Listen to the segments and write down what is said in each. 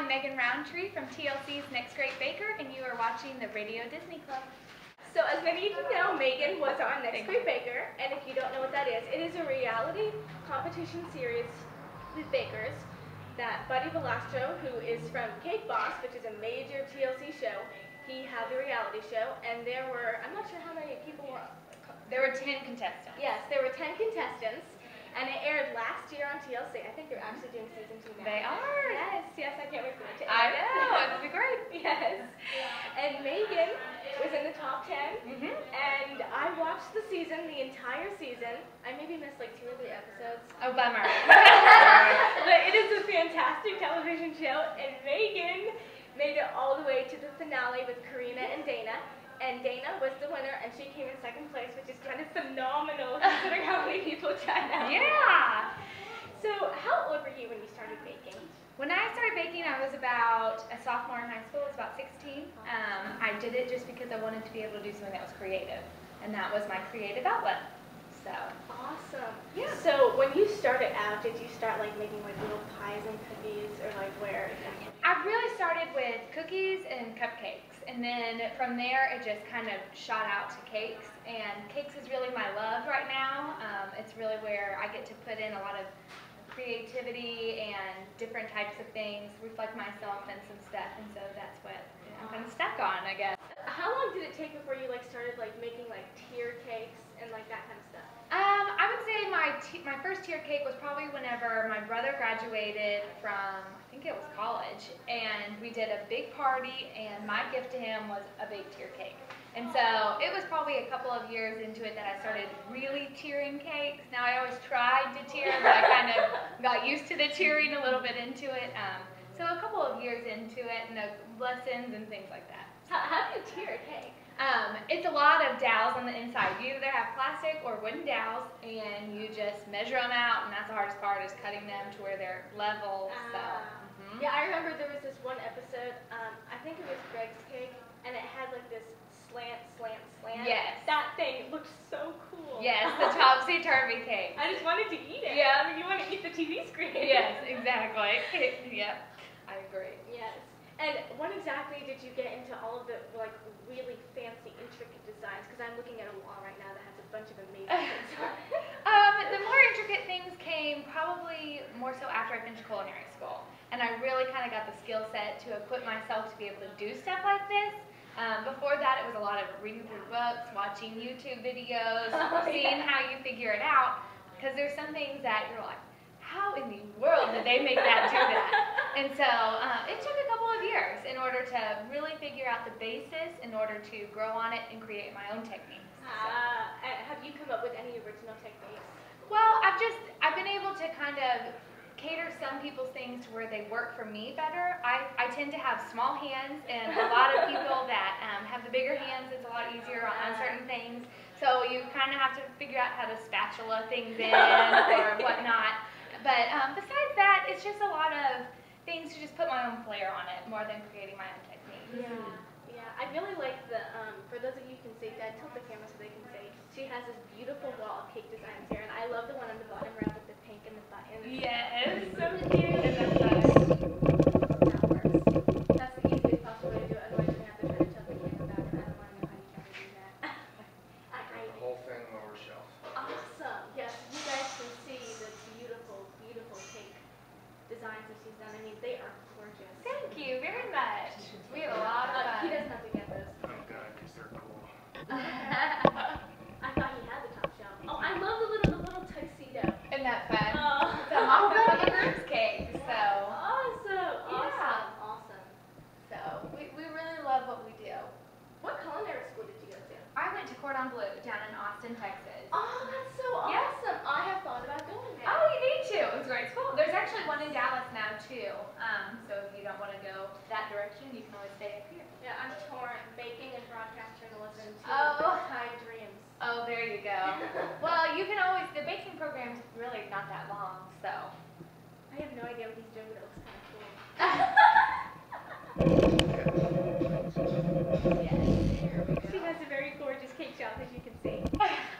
I'm Megan Rountree from TLC's Next Great Baker, and you are watching the Radio Disney Club. So as many of you know, Megan was our Next Great Baker, and if you don't know what that is, it is a reality competition series with bakers that Buddy Velastro, who is from Cake Boss, which is a major TLC show, he had the reality show, and there were, I'm not sure how many people were. There were 10 contestants. Yes, there were 10 contestants, and it aired last year on TLC. I think they're actually doing season 2 now. They are. Yes, I can't wait for it to air. I know, it'll be great. Yes. And Megan was in the top 10, and I watched the season, the entire season. I maybe missed like 2 or 3 episodes. Oh, bummer. But it is a fantastic television show, and Megan made it all the way to the finale with Karina and Dana. And Dana was the winner, and she came in 2nd place, which is kind of phenomenal considering how many people tried out. Yeah. So, how old were you when you started baking? When I started baking, I was about a sophomore in high school. I was about 16. I did it just because I wanted to be able to do something that was creative, and that was my creative outlet. So. Awesome. Yeah. So, when you started out, did you start like making like little pies and cookies, or like where? I really started with cookies and cupcakes, and then from there it just kind of shot out to cakes, and cakes is really my love right now. It's really where I get to put in a lot of creativity and different types of things, reflect myself and some stuff, and so that's what I'm kind of stuck on, I guess. How long did it take before you like started like making like tier cakes and like that kind of stuff? I would say my first tier cake was probably whenever my brother graduated from, I think it was college, and we did a big party, and my gift to him was a big tier cake. And so it was probably a couple of years into it that I started really tiering cakes. Now I always tried to tier, but I kind of got used to the tiering a little bit into it. So a couple of years into it, and the lessons and things like that. How do you tier a cake? It's a lot of dowels on the inside. You either have plastic or wooden dowels, and you just measure them out, and that's the hardest part, is cutting them to where they're level. So. Yeah, I remember there was this one episode, I think it was Greg's cake, and it had like this slant. Yes. That thing looked so cool. Yes, the topsy-turvy cake. I just wanted to eat it. Yeah. I mean, you want to eat the TV screen. Yes, exactly. Yep, I agree. Yes. And when exactly did you get into all of the like really fancy, intricate designs? Because I'm looking at a wall right now that has a bunch of amazing things on it. The more intricate things came probably more so after I finished culinary school. And I really kind of got the skill set to equip myself to be able to do stuff like this. Before that, it was a lot of reading through books, watching YouTube videos, seeing how you figure it out. Because there's some things that you're like, how in the world did they make that do that? And so it took a couple of years in order to really figure out the basis in order to grow on it and create my own techniques. Have you come up with any original techniques? Well, I've been able to kind of cater some people's things to where they work for me better. I tend to have small hands, and a lot of people that have the bigger hands, it's a lot easier on certain things. So you kind of have to figure out how to spatula things in or whatnot. But besides that, it's just a lot of things to just put my own flair on it more than creating my own technique. Yeah. I really like the, for those of you who can see, Dad, tilt the camera so they can see. She has this beautiful wall of cake designs here, and I love the one on the bottom row with the pink and the buttons. Yes. It's so cute. And that's that works. That's the easiest possible way to do it, otherwise you're going to have to try to tilt the camera back, and I don't want to know how you try to do that. The whole thing lower shelf. Awesome. Yes, you guys can see the beautiful, beautiful cake designs that she's done. I mean, they are gorgeous. Thank you very much. We have a lot of fun. He doesn't have to get those. Oh god, because they're cool. I thought he had the top shelf. Oh, I love the little tuxedo. Isn't that fun? Oh. It's a mock-up of the group's cake, so. Awesome. So, we really love what we do. What culinary school did you go to? I went to Cordon Bleu down in Austin, Texas. Oh, that's so Yeah. awesome. I have thought about going there. Oh, you need to. It was a great school. There's actually one in Dallas now, too. So if you don't want to go that direction, you can always stay up here. Yeah, I'm torn. Baking and broadcast journalism, two Oh. big-time dreams. Oh, there you go. Well, you can always, the baking program's really not that long, so. I have no idea what he's doing, but it looks kind of cool. Yes. She has a very gorgeous cake shop, as you can see.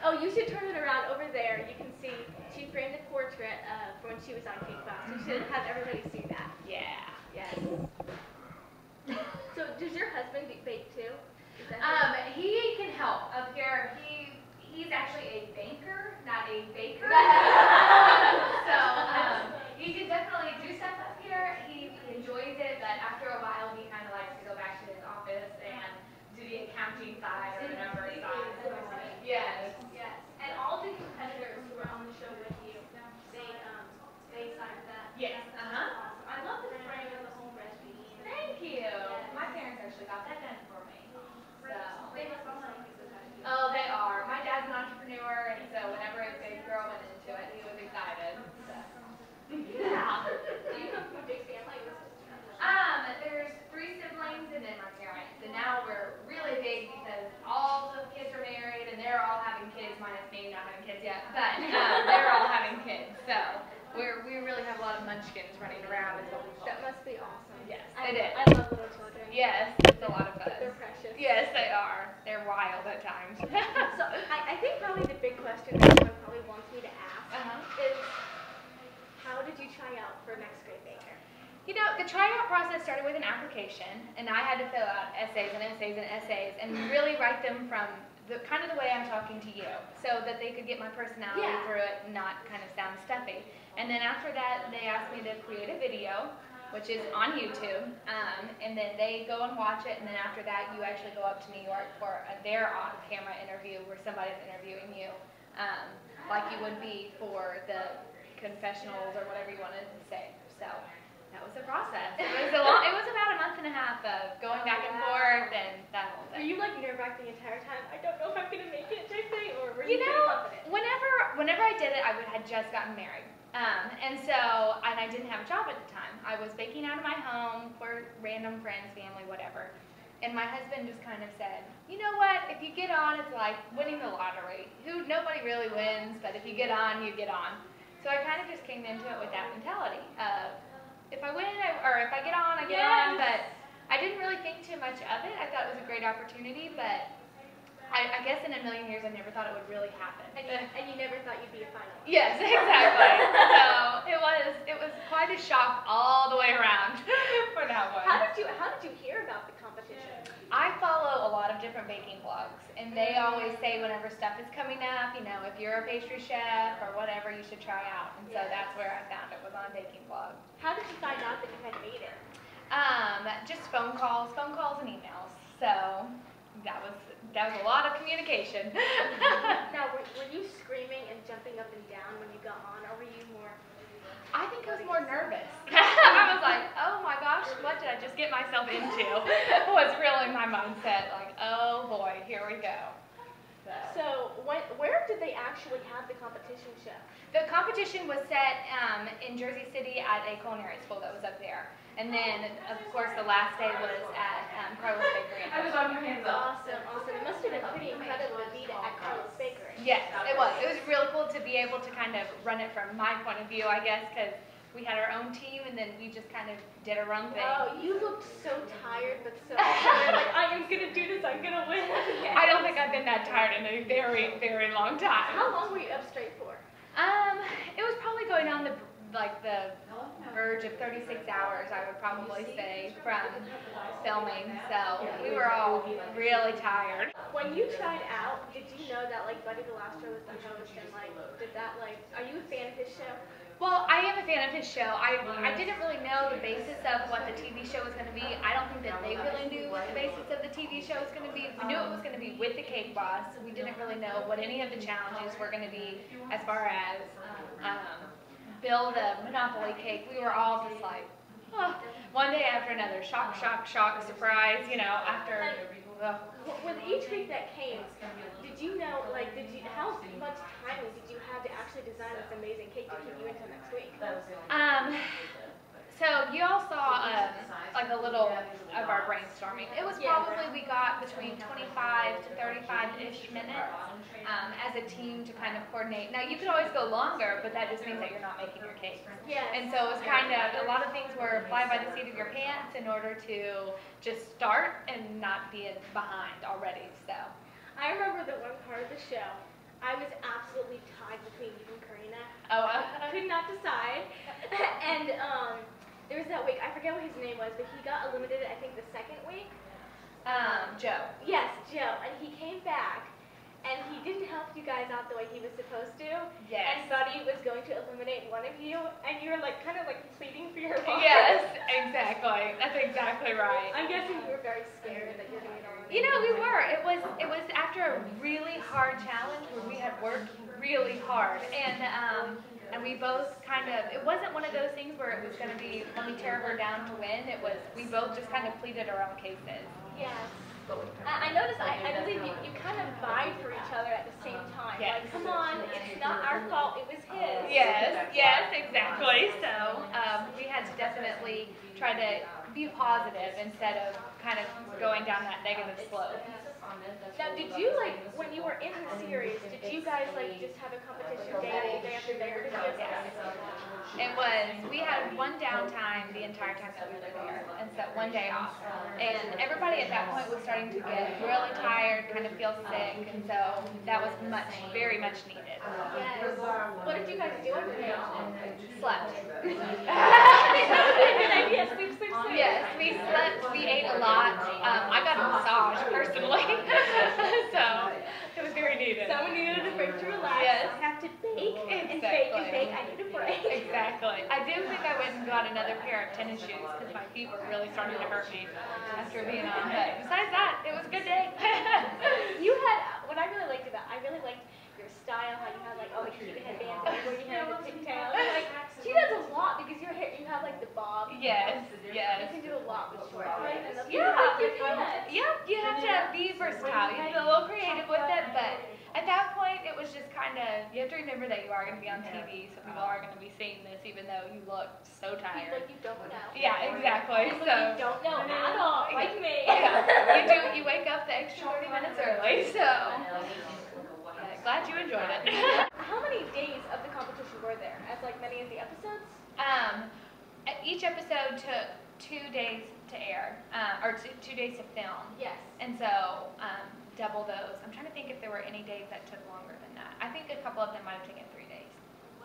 Oh, you should turn it around over there. You can see she framed a portrait from when she was on Cake Boss. You should have everybody see that. Yeah. Yes. So does your husband bake too? He can help up here. He's actually a banker, not a baker. So he can definitely do stuff up here. He enjoys it, but after a while he kind of likes to go back to his office and do the accounting side or the number side. Yes. Yes. And all the competitors who are on the show with you, they signed that. Yes. Awesome. I love the frame of the home recipe. Thank you. My parents actually got that done for me. So. They must also like this. Oh, they are. My dad's an entrepreneur, and so whenever a big girl went into it, he was excited. So. Yeah. Do you come from a big family? There's 3 siblings and then my parents. And now we're really big because all the kids are married and they're all having kids, minus me not having kids yet. But they're all having kids. So we really have a lot of munchkins running around is what we call That them. must be awesome. Yes, I it is. love little children. Yes, it's a lot of fun. They're precious. Yes, they are. They're wild at times. So I think probably the big question everyone probably wants me to ask is, how did you try out for Next Grade Baker? You know, the tryout process started with an application, and I had to fill out essays and essays and essays and really write them from the kind of the way I'm talking to you, so that they could get my personality through it and not kind of sound stuffy. And then after that, they asked me to create a video, which is on YouTube, and then they go and watch it, and then after that, you actually go up to New York for their on-camera interview where somebody's interviewing you, like you would be for the confessionals or whatever you wanted to say. So that was the process. It was about a month and a half of going back and forth and that whole Were thing. you like nerve-wracked the entire time? I don't know if I'm gonna make it type thing, or were You you pretty know, confident? whenever I did it, I had just gotten married. And I didn't have a job at the time. I was baking out of my home for random friends, family, whatever. And my husband just kind of said, you know what, if you get on, it's like winning the lottery. Nobody really wins, but if you get on, you get on. So I kind of just came into it with that mentality of, if I win, or if I get on, I get on, but I didn't really think too much of it. I thought it was a great opportunity, but I guess in a million years I never thought it would really happen. And you never thought you'd be a finalist. Yes, exactly. So it was quite a shock all the way around for that one. How did you hear about the competition? I follow a lot of different baking blogs, and they always say whenever stuff is coming up, you know, if you're a pastry chef or whatever, you should try out. And so that's where I found it, was on Baking Blog. How did you find out that you had made it? Just phone calls and emails. So that was a lot of communication. Now, were you screaming and jumping up and down when you got on, or were you more? I think I was more nervous. I was like, oh my gosh, what did I just get myself into? Was really my mindset. Like, oh boy, here we go. So where did they actually have the competition show? The competition was set in Jersey City at a culinary school that was up there. And then, of course, the last day was at Carlos Bakery. I was on your hands up. Awesome. It must have been pretty incredible to be at Carlos Bakery. Yes, it was. It was really cool to be able to kind of run it from my point of view, I guess, because we had our own team, and then we just kind of did our own thing. Oh, you looked so tired, but so excited. Like, I am going to do this. I'm going to win. I don't think I've been that tired in a very, very long time. How long were you up straight for? It was probably going on the verge of 36 hours, I would probably say, from filming. So we were all really tired. When you tried out, did you know that Buddy Velastro was the host, and are you a fan of his show? Well, I am a fan of his show. I didn't really know the basis of what the TV show was going to be. I don't think that they really knew what the basis of the TV show was going to be. We knew it was going to be with the Cake Boss. We didn't really know what any of the challenges were going to be as far as build a Monopoly cake. We were all just like, oh, one day after another, shock, surprise, after. With each week that came, did you know, how much time did you have to actually design this amazing cake to keep you until next week? So you all saw a little of our brainstorming. It was probably, we got between 25 to 35-ish minutes as a team to kind of coordinate. Now you could always go longer, but that just means that you're not making your cake. Yes. And so it was kind of, a lot of things were fly by the seat of your pants in order to just start and not be behind already. So I remember the one part of the show, I was absolutely tied between you and Karina. oh, I could not decide. And there was that week, I forget what his name was, but he got eliminated, I think, the second week. Joe. Yes, Joe, and he came back, and he didn't help you guys out the way he was supposed to. Yes. And Buddy was going to eliminate one of you, and you were like kind of like pleading for your life. Yes, exactly. That's exactly right. I'm guessing you were very scared that you were going to eliminate. You know, we were. It was after a really hard challenge where we had worked really hard, and we both kind of. It wasn't one of those things where it was going to be let me tear her down to win. It was we both just kind of pleaded our own cases. Yes. I noticed, I believe you kind of vied for each other at the same time. Yes. Like, come on, it's not our fault, it was his. Yes, exactly. So we had to definitely try to be positive instead of kind of going down that negative slope. Now, did you, like, when you were in the series, did you guys, like, just have a competition day after day, or did you guys It was, we had one downtime the entire time that we were there, and so one day off. And everybody at that point was starting to get really tired, kind of feel sick, and so that was very much needed. Yes. What did you guys do on your day off? Slept. Good idea. Sleep. Yes, we slept, we ate a lot. I got a massage personally, so it was very needed. Someone needed a break to relax. Yes. I have to bake and Exactly. bake. I need a break. Exactly. I do think I went and got another pair of tennis shoes because my feet were really starting to hurt me after being on. But besides that, it was a good day. You had, what I really liked about, I really liked your style, how you had like all the cute headbands where you had the pigtails. Like, she does a lot because your hair, you have like the bob. Yes. You can do a lot with short hair. And the Yeah. cute heads. Yep, you have to be versatile. You have to be a little creative with it, but at that point, it was just kind of, you have to remember that you are going to be on TV, so people are going to be seeing this, even though you look so tired. People you don't know. Yeah, exactly. People So you don't know at all, like me. Yeah, you wake up the extra 30 minutes early, so glad you enjoyed it. How many days of the competition were there? As like many as the episodes? Each episode took 2 days to air, or 2 days to film. Yes. And so, double those. I'm trying to think if there were any days that took longer than that. I think a couple of them might have taken 3 days.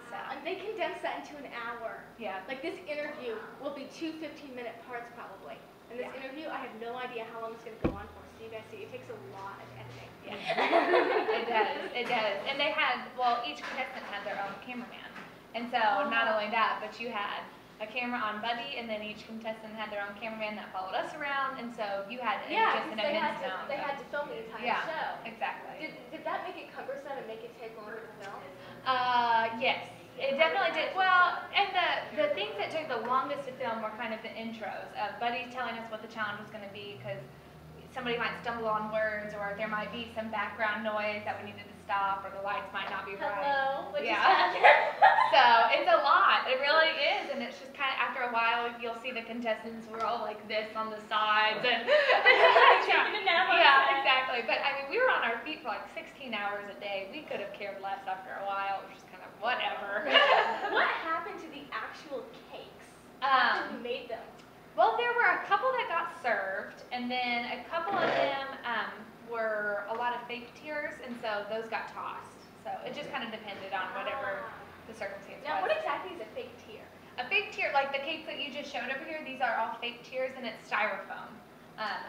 So. And they condensed that into an hour. Yeah. Like this interview will be 2 15-minute parts probably. And this interview, I have no idea how long it's going to go on for. So you guys see, it takes a lot of editing. Yeah. It does. And they had, well, each contestant had their own cameraman. And so, not only that, but you had a camera on Buddy, and then each contestant had their own cameraman that followed us around, and so you had just an immense amount. They had to film the entire show. Exactly. Did that make it cumbersome and make it take longer to film? Yes, it definitely did. Well, and the things that took the longest to film were kind of the intros. Buddy telling us what the challenge was going to be, because somebody might stumble on words, or there might be some background noise that we needed to stop, or the lights might not be right. Hello. Yeah. So it's a lot. It really is, and it's just kind of after a while you'll see the contestants were all like this on the sides, and yeah, exactly. But I mean, we were on our feet for like 16 hours a day. We could have cared less after a while. It was just kind of whatever. What happened to the actual cakes after you made them? Well, there were a couple that got served, and then a couple of them were a lot of fake tears, and so those got tossed. So it just kind of depended on whatever the circumstance was. Now, what exactly is a fake tear? A fake tear, like the cakes that you just showed over here, these are all fake tears, and it's styrofoam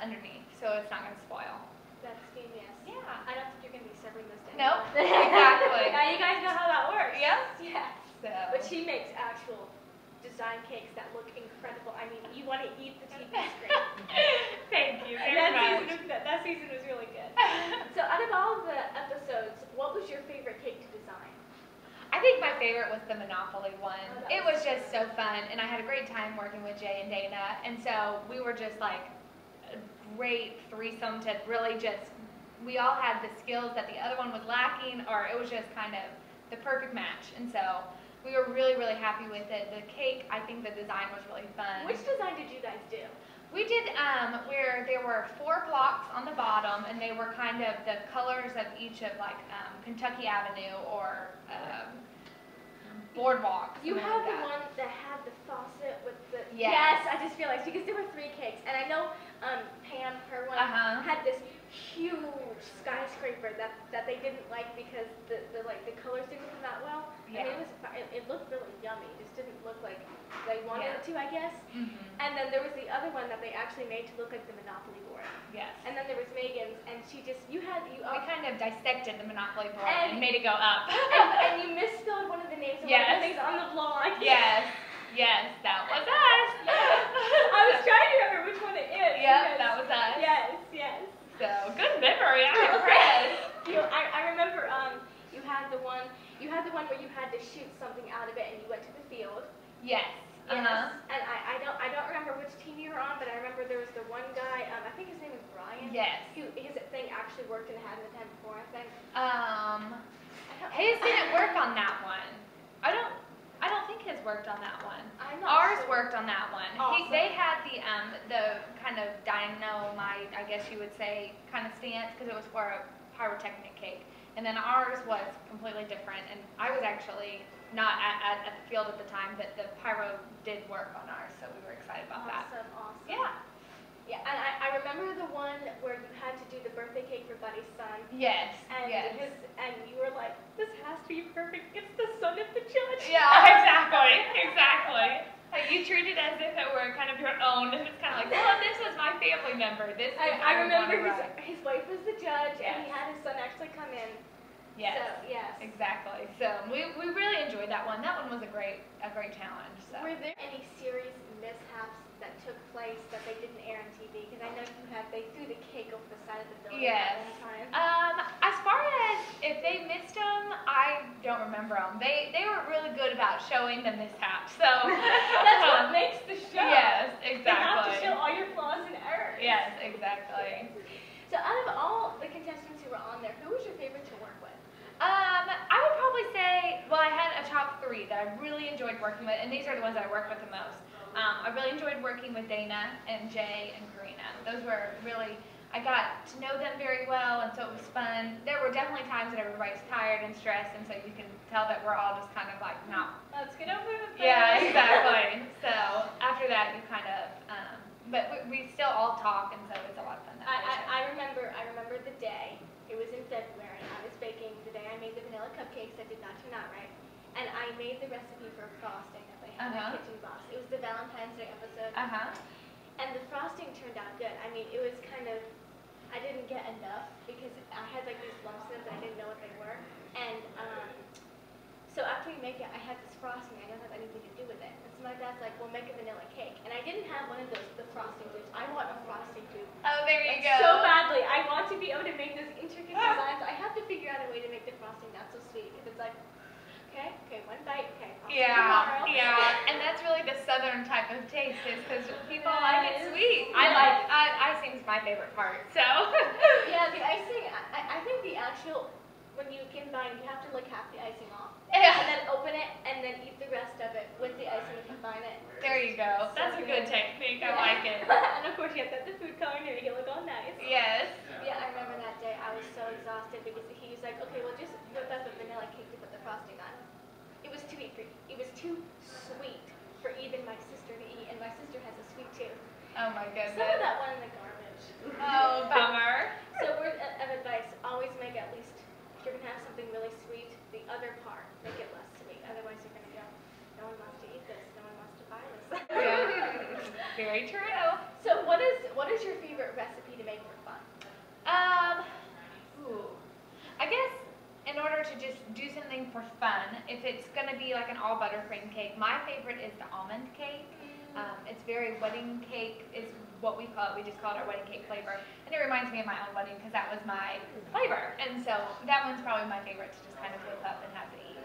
underneath, so it's not going to spoil. That's genius. Yeah. I don't think you're going to be severing this down. Nope, exactly. Now you guys know how that works. Yep. Yes. So. But she makes actual design cakes that look incredible. I mean, you want to eat the TV screen. Thank you very much. That season was really good. So out of all of the episodes, what was your favorite cake to design? I think my favorite was the Monopoly one. Oh, It was just so fun, and I had a great time working with Jay and Dana, and so we were just like a great threesome to really just, we all had the skills that the other one was lacking, or it was just kind of the perfect match, and so we were really, really happy with it. The cake, I think the design was really fun. Which design did you guys do? We did where there were 4 blocks on the bottom, and they were kind of the colors of each of like Kentucky Avenue or Boardwalk. You have like the one that had the faucet with the... Yes. I just realized, because there were 3 cakes, and I know Pam, her one, Uh-huh. had this huge skyscraper remember that they didn't like because the colors didn't come out well. Yeah. I mean, it looked really yummy. It just didn't look like they wanted it to, I guess. Mm-hmm. And then there was the other one that they actually made to look like the Monopoly board. Yes. And then there was Megan's, and she just We kind of dissected the Monopoly board and made it go up. and you misspelled one of the names of one of the things on the blog. Yes. Yes, that was us. I was trying to remember which one it is. Yep, that was us. Yes, yes. So, good memory. I'm impressed. I remember you had the one where you had to shoot something out of it and you went to the field. Yes. Yes. And I don't remember which team you were on, but I remember there was the one guy, I think his name was Brian. Yes. Who his thing actually worked and hadn't the time before, I think. His didn't work on that one. I don't think his worked on that one. I'm not Ours sure. worked on that one. Awesome. They had the kind of dynamite, I guess you would say, kind of stance because it was for a pyrotechnic cake. And then ours was completely different. And I was actually not at the field at the time, but the pyro did work on ours, so we were excited about that. Awesome. Yeah. Yeah, and I remember the one where you had to do the birthday cake for Buddy's son. Yes. And yes. and you were like, this has to be perfect. It's the son of the judge. Yeah, exactly. Like you treat it as if it were kind of your own, and it's kind of like, well, this was my family member. This is I remember his wife was the judge, and he had his son actually come in. Yes. So, yes. Exactly. So we really enjoyed that one. That one was a great challenge. So. Were there any series mishaps that took place that they didn't air on TV? Because I know they threw the cake over the side of the building yes. that one time. As far as if they missed them, I don't remember them. They were really good about showing the mishaps. So that's what makes the show. Yes, exactly. You have to show all your flaws and errors. Yes, exactly. So out of all the contestants who were on there, who was your favorite to work with? I would probably say, well, I had a top 3 that I really enjoyed working with, and these are the ones that I worked with the most. I really enjoyed working with Dana and Jay and Karina. Those were really, I got to know them very well, and so it was fun. There were definitely times that everybody's tired and stressed, and so you can tell that we're all just kind of like, no. Let's get over it. Yeah, exactly. So after that, you kind of, but we still all talk, and so it's a lot of fun. I remember the day. It was in February. I was baking the day I made the vanilla cupcakes that did not turn out right. And I made the recipe for frosting that they had in the kitchen box. It was the Valentine's Day episode. And the frosting turned out good. I mean, it was kind of, I didn't get enough because I had like these lumps in it, but I didn't know what they were. And so after we make it, I had this frosting. I don't have anything to do with it. And so my dad's like, well, make a vanilla cake. And I didn't have one of those, the frosting tubes. I want a frosting tube. Oh, there you go. So badly. I want to be able to make those intricate designs. I have to figure out a way to make the frosting not so sweet. If it's like, okay, one bite, okay, I'll see you tomorrow. Yeah, and that's really the southern type of taste, is because people like it sweet. Icing's my favorite part, so. Yeah, the icing, I think the actual, when you combine, you have to lick half the icing off. Yeah. And then open it, and then eat the rest of it with the icing and combine it. There you go. That's a good technique. I like it. And of course, you have to have the food coloring to make it look all nice. Yes. Yeah, I remember that day. I was so exhausted because he was like, okay, well, just whip up a vanilla cake to put the frosting on. It was too sweet for even my sister to eat, and my sister has a sweet tooth. Oh my goodness. Some of that went in the garbage. Oh, bummer. So word of advice, always make at least, if you're going to have something really sweet, the other part, make it less sweet. Otherwise you're going to go, no one wants to eat this, no one wants to buy this. Yeah. Very true. So what is your favorite recipe to make for fun? I guess in order to just do something for fun, if it's going to be like an all buttercream cake, my favorite is the almond cake. It's very wedding cake is what we call it. We just call it our wedding cake flavor. And it reminds me of my own wedding because that was my flavor. And so that one's probably my favorite to just kind of whip up and have to eat.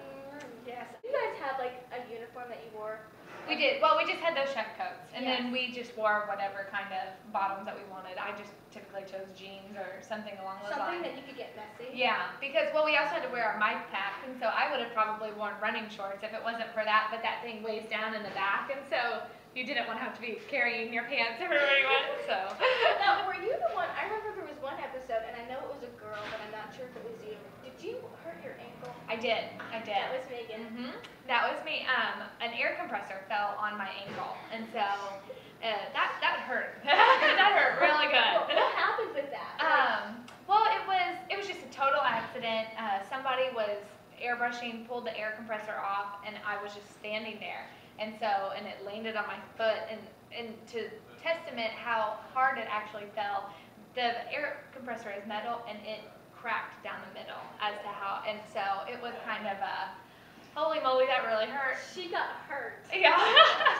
Yes. You guys had like a uniform that you wore? We did. Well, we just had those chef coats. And Yes. then we just wore whatever kind of bottoms that we wanted. I just typically chose jeans or something along those Something lines. that you could get messy? Yeah, because, well, we also had to wear our mic pack, and so I would have probably worn running shorts if it wasn't for that, but that thing weighs down in the back, and so you didn't want to have to be carrying your pants everywhere you went, so. Now, were you the one, I remember there was one episode, and I know it was a girl, but I'm not sure if it was you. Did you hurt your ankle? I did. That was Megan. That was me. An air compressor fell on my ankle, and so that hurt. That hurt really good. What happened with that? Well, it was just a total accident. Somebody was airbrushing, pulled the air compressor off, and I was just standing there. And it landed on my foot, and to testament how hard it actually fell, the air compressor is metal, and it cracked down the middle as to how, and so it was kind of a, holy moly, that really hurt. She got hurt. Yeah.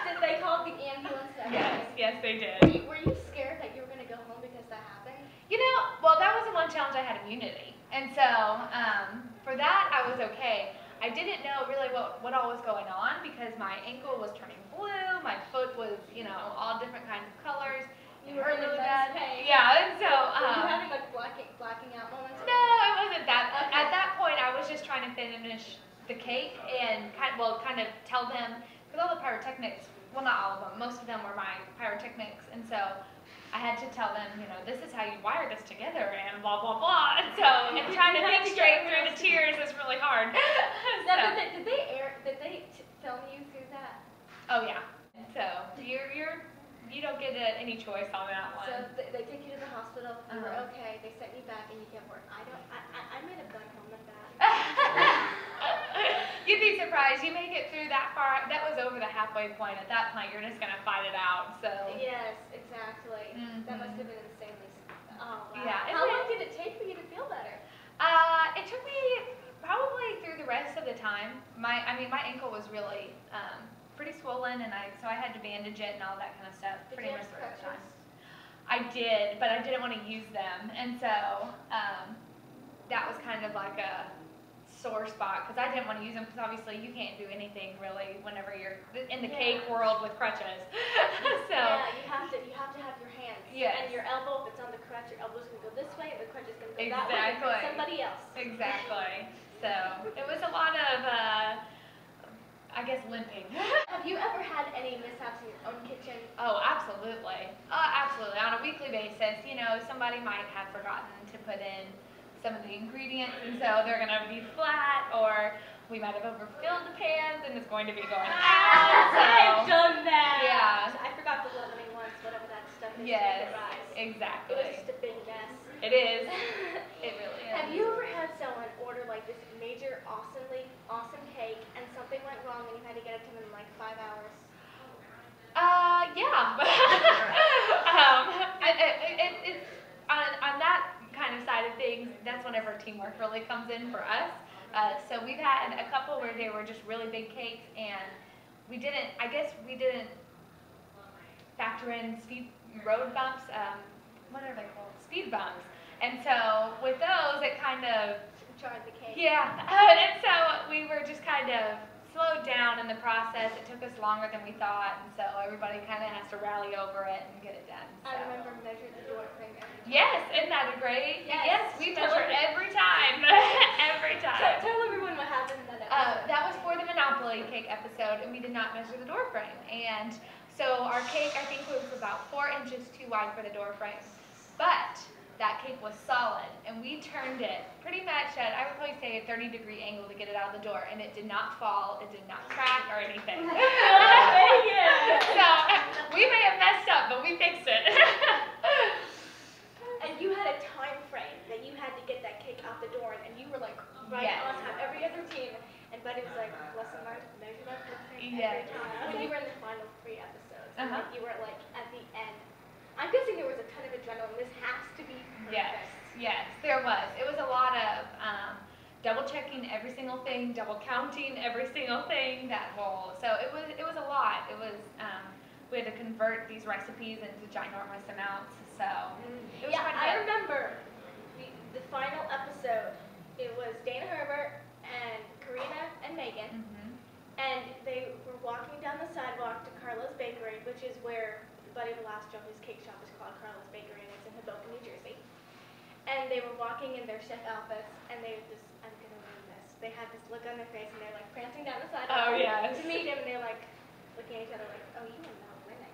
Did they call the ambulance? Yes, they did. Were you scared that you were going to go home because that happened? You know, well, that was the one challenge I had immunity, and so for that I was okay. I didn't know really what all was going on because my ankle was turning blue, my foot was, you know, all different kinds of colors. You were in really bad pain. Yeah, and so were you having like blacking out moments? No, it wasn't that. Okay. At that point, I was just trying to finish the cake and kind of tell them, because all the pyrotechnics, well, not all of them, most of them were my pyrotechnics, and so I had to tell them, you know, this is how you wire this together, and blah blah blah. And so, and trying to think straight through the tears is really hard. Now, did they film you through that? Oh yeah. So you don't get any choice on that one. So they take you to the hospital. You were okay. They sent you back, and you kept working. I might have gone home with that. You'd be surprised. You make it through that far. That was over the halfway point. At that point, you're just gonna fight it out. So. Yes, exactly. That must have been insanely. Oh wow. Yeah. How long did it take for you to feel better? It took me probably through the rest of the time. My ankle was really pretty swollen, and so I had to bandage it and all that kind of stuff pretty much through the time. I did, but I didn't want to use them, and so that was kind of like a sore spot because I didn't want to use them because obviously you can't do anything really whenever you're in the cake world with crutches. So yeah, you have to have your hands. Yes. And your elbow, if it's on the crutch, your elbow's gonna go this way, and the crutch is gonna go exactly. that way for somebody else. Exactly. So it was a lot of I guess limping. Have you ever had any mishaps in your own kitchen? Oh, absolutely. Absolutely. On a weekly basis, you know, somebody might have forgotten to put in some of the ingredients, and so they're going to be flat, or we might have overfilled the pans, and it's going to be going out. So, I've done that. Yeah. I forgot the leavening once, whatever that stuff is. Yes, to rise. exactly. It was just a big mess. It is. It really is. Have you ever had someone order like this major, awesome cake, and something went wrong, and you had to get it to them in like 5 hours? Yeah. It's on that kind of side of things, that's whenever teamwork really comes in for us. So we've had a couple where they were just really big cakes, and we didn't factor in road bumps, what are they called? Speed bumps. And so with those, it kind of Charred the cake. Yeah, and so we were just kind of slowed down in the process. It took us longer than we thought, and so everybody kind of has to rally over it and get it done. So. I remember measuring the door frame every time. Yes, isn't that a great? Yes, we measure every time. Every time. Tell everyone what happened in that episode. That was for the Monopoly cake episode, and we did not measure the door frame. And so our cake, I think, was about 4 inches too wide for the door frame. But that cake was solid, and we turned it pretty much at, I would probably say, a 30-degree angle to get it out of the door, and it did not fall, it did not crack or anything. So we may have messed up, but we fixed it. And you had a time frame that you had to get that cake out the door, and you were like right on time. Every other team, and Buddy was like, lesson learned, measure that door frame every time. When you were in the final 3 episodes, and like, you were like at the end. I'm guessing there was a ton of adrenaline. This has to be perfect. Yes, there was. It was a lot of double checking every single thing, double counting every single thing. So it was a lot. It was we had to convert these recipes into ginormous amounts. So it was I remember the final episode. It was Dana Herbert and Karina and Megan, and they were walking down the sidewalk to Carlo's Bakery, which is where Buddy Velasco, his cake shop, is called Carlo's Bakery, and it's in Hoboken, New Jersey. And they were walking in their chef outfits, and they just, I'm gonna ruin this. They had this look on their face, and they're like prancing down the sidewalk to meet him, and they're like looking at each other like, oh, you are not winning.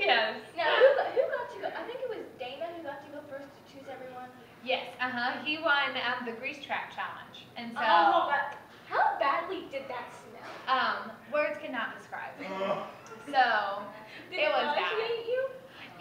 Yes. Now, who got to go? I think it was Dana who got to go first to choose everyone. Yes. He won the grease trap challenge, and so. Oh, but how badly did that smell? Words cannot describe. So Did it was nauseate bad. you?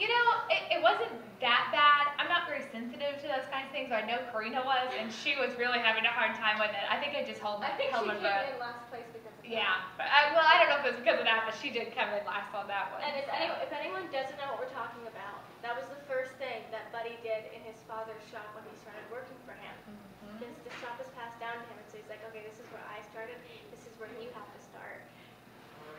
You know, it wasn't that bad. I'm not very sensitive to those kinds of things, but I know Karina was, and she was really having a hard time with it. I think I just held my breath. I think she came in last place because of that. Yeah, but I don't know if it was because of that, but she did come in last on that one. And if anyone doesn't know what we're talking about, that was the first thing that Buddy did in his father's shop when he started working for him. Because the shop was passed down to him, and so he's like, okay, this is where I started, this is where you have to start.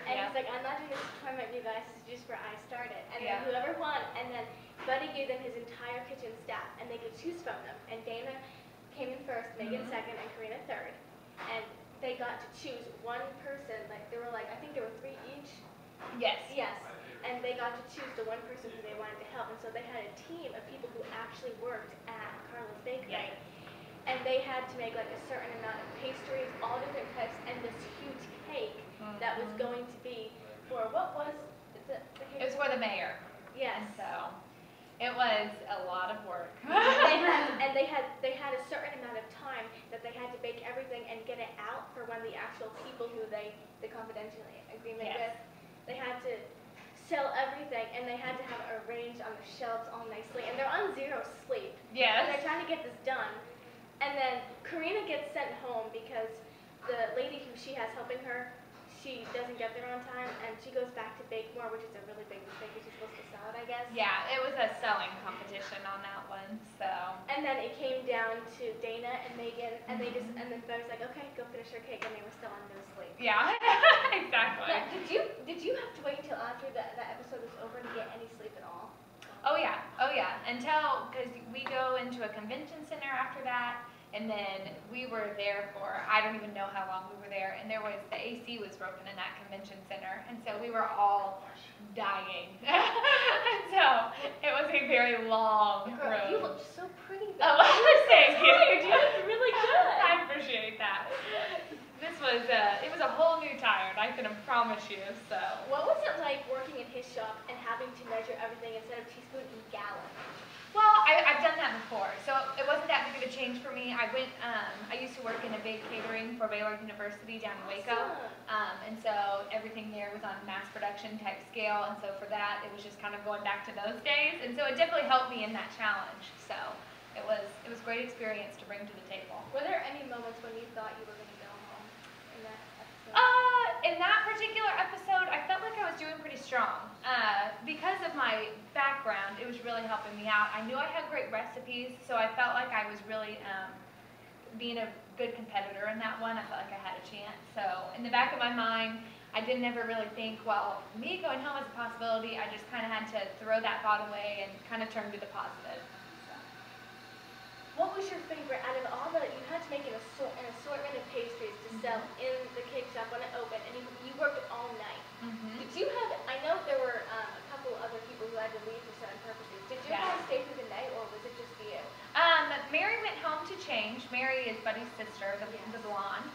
And he's like, I'm not doing this to torment you guys, this is just where I started. And then whoever won, and then Buddy gave them his entire kitchen staff, and they could choose from them. And Dana came in first, Megan second, and Karina third. And they got to choose one person, like there were I think there were 3 each. Yes. Yes. And they got to choose the one person who they wanted to help. And so they had a team of people who actually worked at Carla's Bakery. Yeah. And they had to make a certain amount of pastries, all different types, and this huge cake that was going to be for, what was the cake? It was for the mayor. Yes. And so it was a lot of work. they had a certain amount of time that they had to bake everything and get it out for when the actual people who the confidential agreement with, they had to sell everything, and they had to have it arranged on the shelves all nicely, and they're on 0 sleep. Yes. And they're trying to get this done. And then Karina gets sent home because the lady who she has helping her, she doesn't get there on time, and she goes back to bake more, which is a really big mistake because she's supposed to sell it, I guess. Yeah, it was a sewing competition on that one, so. And then it came down to Dana and Megan, and and then Betty's like, okay, go finish your cake, and they were still on no sleep. Yeah, exactly. But did you have to wait until after that episode was over to get any sleep at all? Oh yeah, because we go into a convention center after that, and then we were there for, I don't even know how long we were there, and the AC was broken in that convention center, and so we were all dying. And so it was a very long road. You looked so pretty Oh, though. thank you. You looked really good. I appreciate that. This was, it was a whole new tire, I can promise you, so. What was it like working in his shop and having to measure everything instead of teaspoon and gallon? Well, I've done that before, so it wasn't that big of a change for me. I used to work in a big catering for Baylor University down in Waco, and so everything there was on mass production type scale, and so for that, it was just kind of going back to those days, and so it definitely helped me in that challenge, so it was a great experience to bring to the table. Were there any moments when you thought you were going to go home in that episode? In that particular episode, I felt like I was doing pretty strong. Because of my background, it was really helping me out. I knew I had great recipes, so I felt like I was really being a good competitor in that one. I felt like I had a chance. So in the back of my mind, I didn't ever really think, well, me going home is a possibility. I just kind of had to throw that thought away and kind of turn to the positive. What was your favorite out of all that you had to make an assortment of pastries to sell in the cake shop when it opened, and you worked all night? Did you have? I know there were a couple other people who had to leave for certain purposes. Did you guys stay through the night, or was it just you? Mary went home to change. Mary is Buddy's sister, the blonde.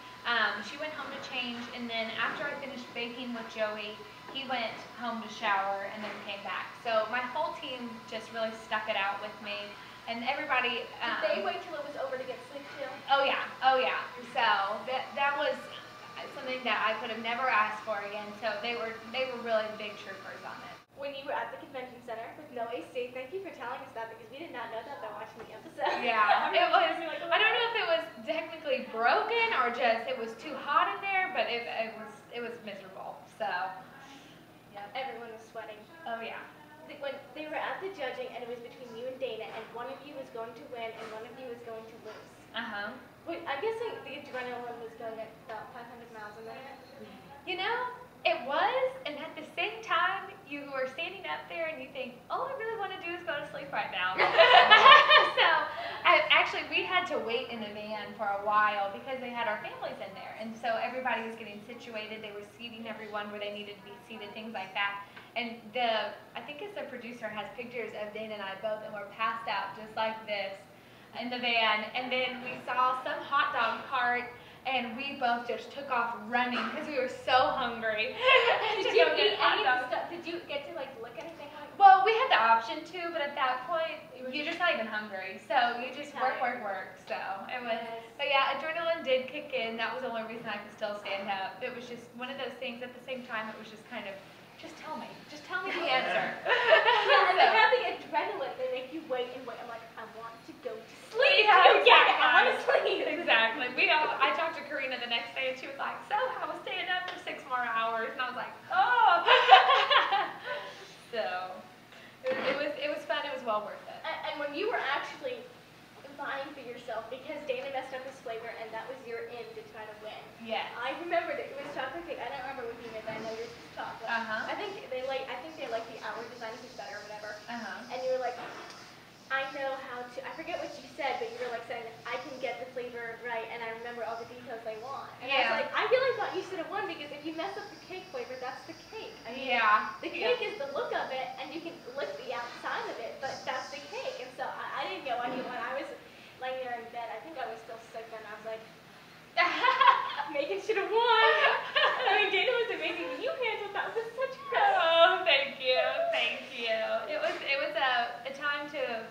She went home to change, and then after I finished baking with Joey, he went home to shower and then came back. So my whole team just really stuck it out with me. And everybody. Did they wait till it was over to get sleep too? Oh yeah. So that was something that I could have never asked for again. So they were really big troopers on it. When you were at the convention center with no AC, thank you for telling us that because we did not know that by watching the episode. Yeah, it was. I don't know if it was technically broken or just it was too hot in there, but it was miserable. So. Yeah. Everyone was sweating. Oh yeah. When they were at the judging and it was between you and Dana, and one of you was going to win and one of you was going to lose. Wait, I'm guessing the adrenaline was going at about 500 miles a minute. You know, it was, and at the same time, you were standing up there and you think, all I really want to do is go to sleep right now. So, actually, we had to wait in the van for a while because they had our families in there, and so everybody was getting situated. They were seating everyone where they needed to be seated, things like that. And I think it's the producer has pictures of Dana and I both, and we're passed out just like this in the van. And then we saw some hot dog cart, and we both just took off running because we were so hungry. Did you eat any of the stuff? Did you get to lick anything? Well, we had the option to, but at that point, you're just not even hungry. So you just work. So it was, but yeah, adrenaline did kick in. That was the only reason I could still stand up. It was just one of those things. At the same time, it was just kind of Just tell me. Just tell me the answer. Yeah, and they have the adrenaline. They make you wait and wait. I'm like, I want to go to sleep. Yeah, Yeah, I want to sleep. Exactly. I talked to Karina the next day, and she was like, so I was staying up for 6 more hours, and I was like, oh. So it was fun. It was well worth it. And when you were actually vying for yourself, because Dana messed up his flavor, and that was your in to try to win. Yes. I remembered it. It was chocolate cake. I don't remember what you made, but I know yours was chocolate. Uh-huh. I think they like the hour design is better or whatever. Uh-huh. And you were like, I know how to. I forget what you said, but you were like saying, I can get the flavor right, and I remember all the details I want. And I was like, I really thought you should have won, because if you mess up the cake flavor, that's the cake. I mean, the cake is the look of it, and you can lick the outside of it, but that's the cake. And so I didn't know why you won. I was laying there in bed. I think I was still sick, and I was like, Megan should have won. I mean, Dana was amazing. You handled that with such grace. Oh, thank you. Thank you. It was a time to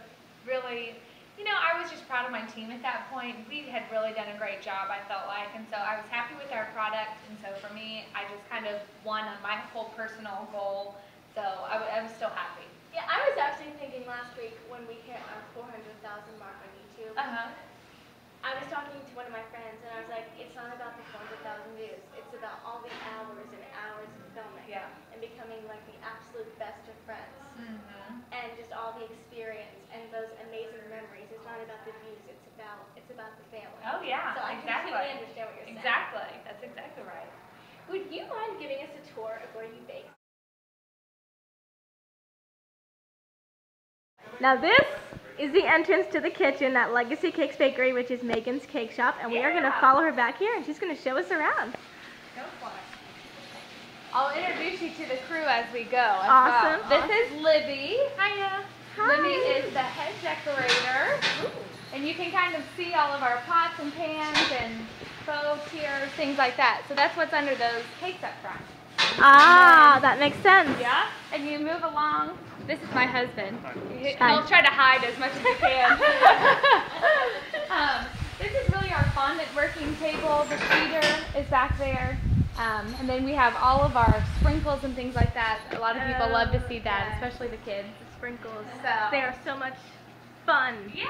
really, I was just proud of my team at that point. We had really done a great job, I felt like, and so I was happy with our product, and so for me, I just kind of won on my whole personal goal, so I was still happy. Yeah, I was actually thinking last week when we hit our 400,000 mark on YouTube, I was talking to one of my friends, and I was like, it's not about the 400,000 views, it's about all the hours and hours of filming, and becoming like the absolute best of friends, and just all the experience and those amazing memories. It's not about the views, it's about the family. Oh yeah, so I exactly. completely understand what you're saying. Exactly, that's exactly right. Would you mind giving us a tour of where you bake? Now this is the entrance to the kitchen at Legacy Cakes Bakery, which is Megan's cake shop, and we are going to follow her back here, and she's going to show us around. Go for it. I'll introduce you to the crew as we go. Awesome. This is Libby. Hiya. Hi. Libby is the head decorator. Ooh. And you can kind of see all of our pots and pans and faux tiers, things like that. So that's what's under those cakes up front. Ah, that makes sense. Yeah. And you move along. This is my husband. Hi. He'll try to hide as much as he can. This is really our fondant working table. The feeder is back there. And then we have all of our sprinkles and things like that. A lot of people love to see that, especially the kids. The sprinkles. So. They are so much fun. Yeah.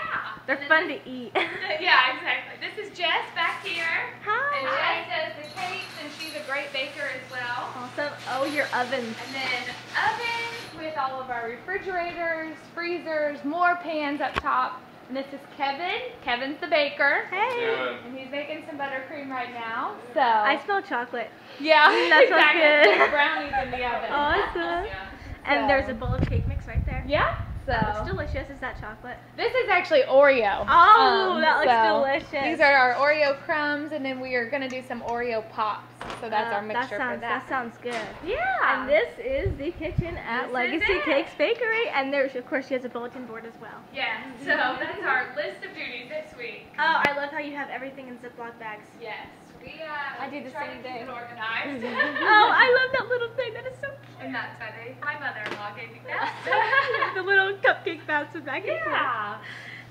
They're fun to eat. Yeah, exactly. This is Jess back here. Hi. And Jess does the cakes, and she's a great baker as well. Awesome. Oh, your ovens. And then ovens with all of our refrigerators, freezers, more pans up top. And this is Kevin. Kevin's the baker. Hey. And he's making some buttercream right now. So I smell chocolate. yeah, That smells exactly. good. There's brownies in the oven. Awesome. Yeah. And So. there's a bowl of cake mix right there. Yeah. It's So delicious. Is that chocolate? this is actually Oreo. Oh, that looks so delicious. These are our Oreo crumbs, and then we are going to do some Oreo pops. So that's our mixture for that. That sounds good. Yeah. And this is the kitchen at This is Legacy it. Cakes Bakery, and there's, of course, she has a bulletin board as well. Yeah. So that's our list of duties this week. Oh, I love how you have everything in Ziploc bags. Yes. We I do the try same to keep thing. it organized. Oh, I love that little thing. That is so cute. And that's funny. My mother-in-law gave me that. The little cupcake bounces back and forth. Yeah.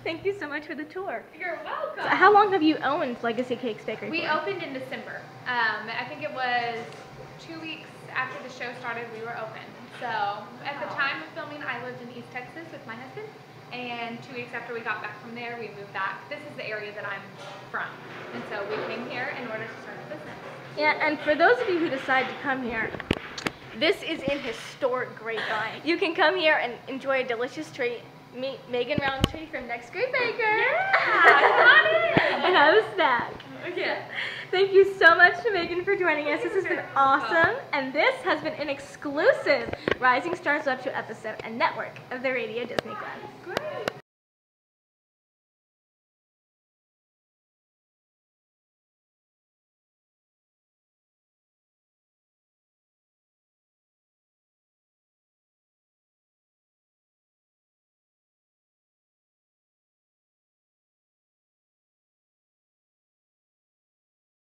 Thank you so much for the tour. You're welcome. So how long have you owned Legacy Cakes Bakery We for? opened in December. I think it was 2 weeks after the show started, we were open. So at the time of filming, I lived in East Texas with my husband. And 2 weeks after we got back from there, we moved back. This is the area that I'm from. And so we came here in order to start the business. Yeah, and for those of you who decide to come here, this is in historic Grapevine. You can come here and enjoy a delicious treat. Meet Megan Rountree from Next Great Baker. Yeah, come on in. And have a snack. Okay. Thank you so much to Megan for joining us. This has been awesome. And this has been an exclusive Rising Stars Love Show episode and network of the Radio Disney Club. Great.